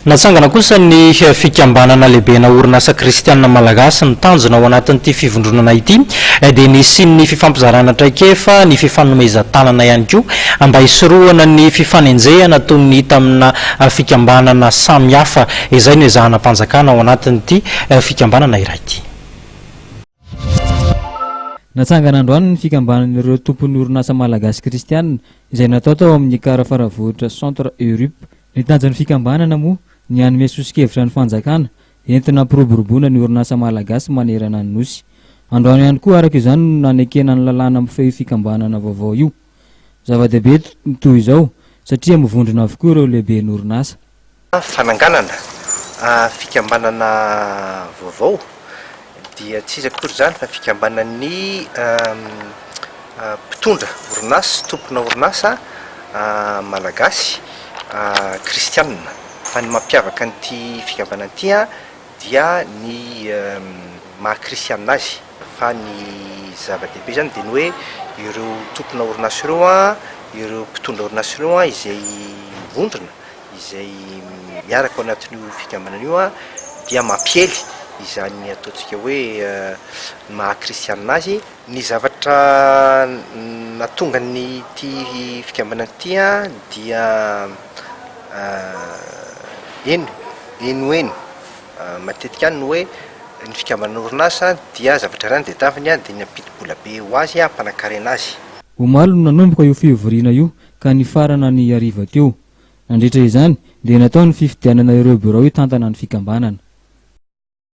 Natsangana kosa ny fikambanana lehibena orinasa kristianina malagasy ny tanjona ao anatin'ity fivondronana ity dia nisy ny fifampizarana traikefa ny fifanomezan-tanana ihany koa mba hisorohana ny fifanenjehana toy ny hita amina fikambanana samihafa izay no ezahana mpanjakana ao anatin'ity fikambanana iray ity. Natsangana androany ny fikambanan'ireo tompon'ny orinasa malagasy kristianina izay natao tao amin'ny kara faravohitra Centre Europe. Ny tanjon'ny fikambanana moa ny hanome sosikevitra ny fanjakana entina piroboroboana ny orinasa malagasy manerana ny nosy. Androany ihany koa araka izany no nanekena ny lalàna mifehy fikambanana vaovao io. Zava-dehibe toy izao satria mivondrona avokoa ireo lehibe ny orinasa. Fananganana fikambanana vaovao dia tsy akory zany fa fikambanan'ny mpitondra orinasa, tompona orinasa malagasy kristianina. Fa ny mampiavaka an'ity fikambanana ity dia ny maha-kristianina azy. Fa ny zava-dehibe zany dia ny hoe ireo tompona orinasa ireo ireo mpitondra orinasa ireo izay mivondrona, izay miaraka ao anatin'io fikambanana io dia mampiely izany ataontsika hoe maha-kristianina azy. Ny zavatra natonga ny ity fikambanana ity dia eno matetika ny hoe ny fikambanana orinasa dia zavatra rany dia taviny dia ny ampiti-bola be ho azy hampanakarena azy. Omaly no nanomboka io fivoriana io ka ny farana ny ariva teo. Nandritra izany dia natao ny fifidianana ireo birao io tantana ny fikambanana.